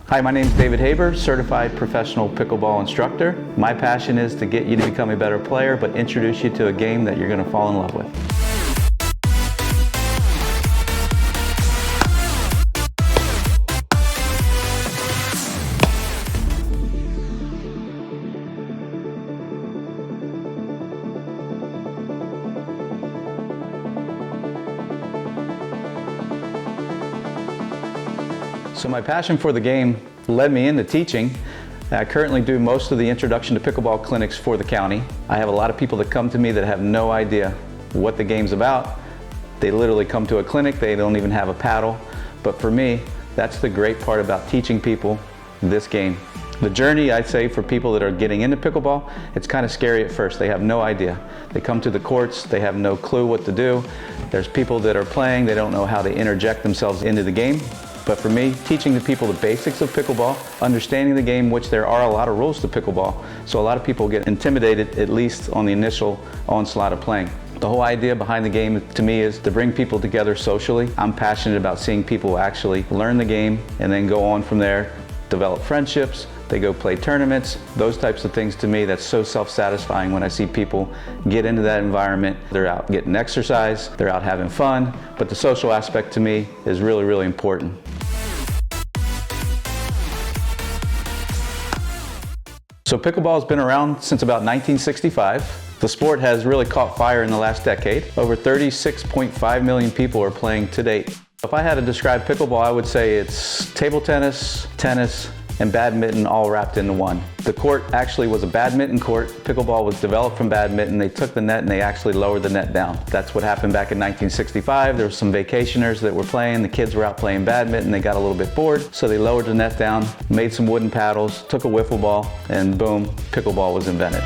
Hi, my name is David Haber, certified professional pickleball instructor. My passion is to get you to become a better player, but introduce you to a game that you're going to fall in love with. So my passion for the game led me into teaching. I currently do most of the introduction to pickleball clinics for the county. I have a lot of people that come to me that have no idea what the game's about. They literally come to a clinic, they don't even have a paddle. But for me, that's the great part about teaching people this game. The journey, I'd say, for people that are getting into pickleball, it's kind of scary at first. They have no idea. They come to the courts, they have no clue what to do. There's people that are playing, they don't know how to interject themselves into the game. But for me, teaching the people the basics of pickleball, understanding the game, which there are a lot of rules to pickleball, so a lot of people get intimidated, at least on the initial onslaught of playing. The whole idea behind the game to me is to bring people together socially. I'm passionate about seeing people actually learn the game and then go on from there, develop friendships, they go play tournaments, those types of things. To me, that's so self-satisfying when I see people get into that environment. They're out getting exercise, they're out having fun, but the social aspect to me is really, really important. So pickleball has been around since about 1965. The sport has really caught fire in the last decade. Over 36.5 million people are playing to date. If I had to describe pickleball, I would say it's table tennis, tennis, and badminton all wrapped into one. The court actually was a badminton court. Pickleball was developed from badminton. They took the net and they actually lowered the net down. That's what happened back in 1965. There were some vacationers that were playing. The kids were out playing badminton. They got a little bit bored, so they lowered the net down, made some wooden paddles, took a wiffle ball, and boom, pickleball was invented.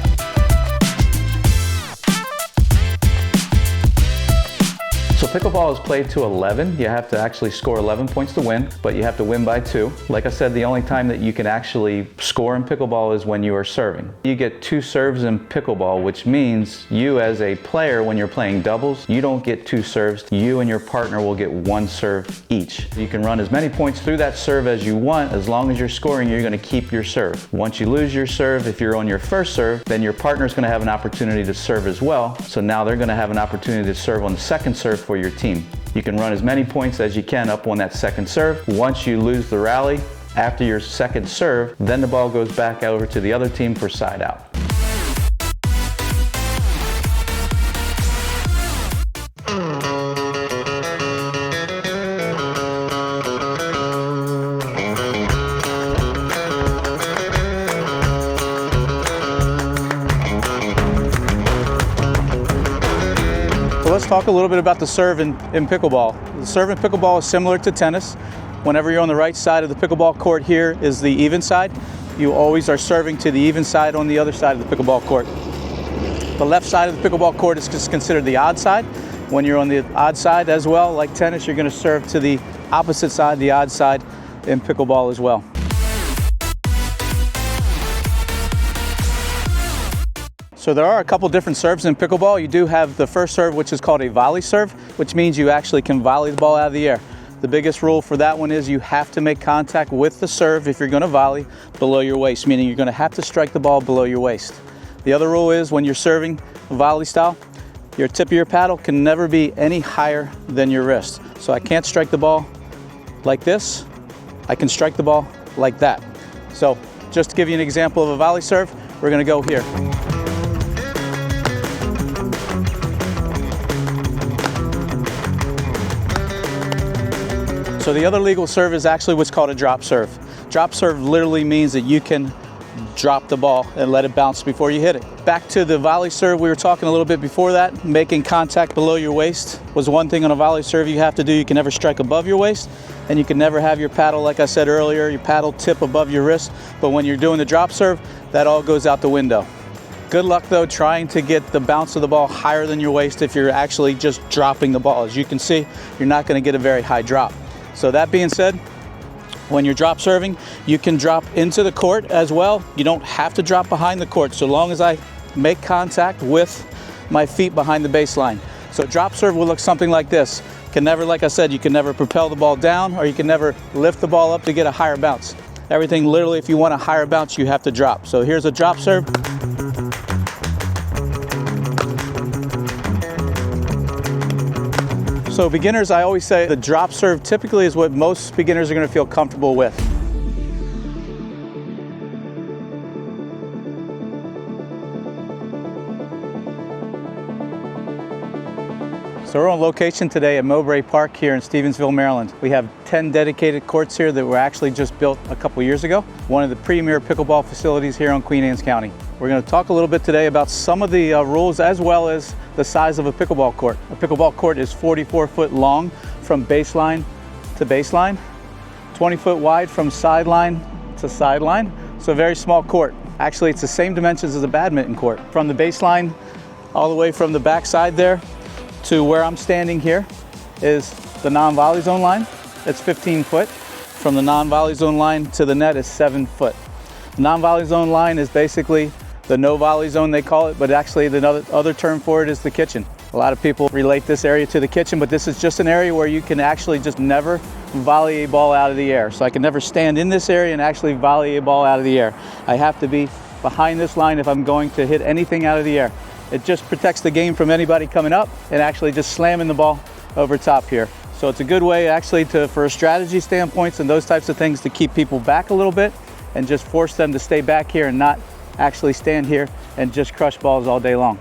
So pickleball is played to 11. You have to actually score 11 points to win, but you have to win by 2. Like I said, the only time that you can actually score in pickleball is when you are serving. You get 2 serves in pickleball, which means you as a player, when you're playing doubles, you don't get 2 serves. You and your partner will get 1 serve each. You can run as many points through that serve as you want. As long as you're scoring, you're going to keep your serve. Once you lose your serve, if you're on your first serve, then your partner's going to have an opportunity to serve as well. So now they're going to have an opportunity to serve on the second serve for your team. You can run as many points as you can up on that second serve. Once you lose the rally, after your second serve, then the ball goes back over to the other team for side out. Let's talk a little bit about the serve in pickleball. The serve in pickleball is similar to tennis. Whenever you're on the right side of the pickleball court, here is the even side. You always are serving to the even side on the other side of the pickleball court. The left side of the pickleball court is just considered the odd side. When you're on the odd side as well, like tennis, you're going to serve to the opposite side, the odd side, in pickleball as well. So there are a couple different serves in pickleball. You do have the first serve, which is called a volley serve, which means you actually can volley the ball out of the air. The biggest rule for that one is you have to make contact with the serve if you're going to volley below your waist, meaning you're going to have to strike the ball below your waist. The other rule is when you're serving volley style, your tip of your paddle can never be any higher than your wrist. So I can't strike the ball like this. I can strike the ball like that. So just to give you an example of a volley serve, we're going to go here. So the other legal serve is actually what's called a drop serve. Drop serve literally means that you can drop the ball and let it bounce before you hit it. Back to the volley serve, we were talking a little bit before that. Making contact below your waist was one thing on a volley serve you have to do. You can never strike above your waist, and you can never have your paddle, like I said earlier, your paddle tip above your wrist. But when you're doing the drop serve, that all goes out the window. Good luck though trying to get the bounce of the ball higher than your waist if you're actually just dropping the ball. As you can see, you're not going to get a very high drop. So that being said, when you're drop serving, you can drop into the court as well. You don't have to drop behind the court so long as I make contact with my feet behind the baseline. So drop serve will look something like this. Can never, like I said, you can never propel the ball down, or you can never lift the ball up to get a higher bounce. Everything literally, if you want a higher bounce, you have to drop. So here's a drop serve. So beginners, I always say the drop serve typically is what most beginners are going to feel comfortable with. So we're on location today at Mowbray Park here in Stevensville, Maryland. We have 10 dedicated courts here that were actually just built a couple years ago. One of the premier pickleball facilities here in Queen Anne's County. We're going to talk a little bit today about some of the rules as well as the size of a pickleball court. A pickleball court is 44 foot long from baseline to baseline, 20 foot wide from sideline to sideline. So a very small court. Actually, it's the same dimensions as a badminton court. From the baseline all the way from the back side there to where I'm standing here is the non-volley zone line. It's 15 foot. From the non-volley zone line to the net is 7 foot. The non-volley zone line is basically the no volley zone, they call it, but actually the other term for it is the kitchen. A lot of people relate this area to the kitchen, but this is just an area where you can actually just never volley a ball out of the air. So I can never stand in this area and actually volley a ball out of the air. I have to be behind this line if I'm going to hit anything out of the air. It just protects the game from anybody coming up and actually just slamming the ball over top here. So it's a good way actually for strategy standpoints and those types of things to keep people back a little bit and just force them to stay back here and not actually stand here and just crush balls all day long.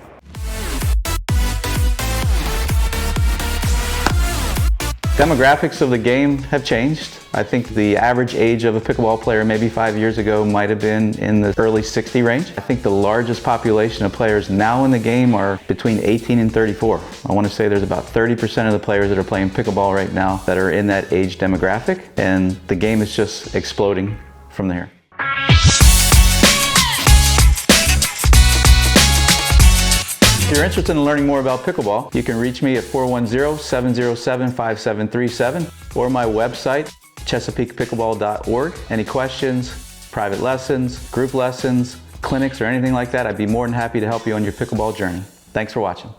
Demographics of the game have changed. I think the average age of a pickleball player maybe 5 years ago might have been in the early 60 range. I think the largest population of players now in the game are between 18 and 34. I want to say there's about 30% of the players that are playing pickleball right now that are in that age demographic, and the game is just exploding from there. If you're interested in learning more about pickleball, you can reach me at 410-707-5737 or my website, ChesapeakePickleball.org. Any questions, private lessons, group lessons, clinics, or anything like that, I'd be more than happy to help you on your pickleball journey. Thanks for watching.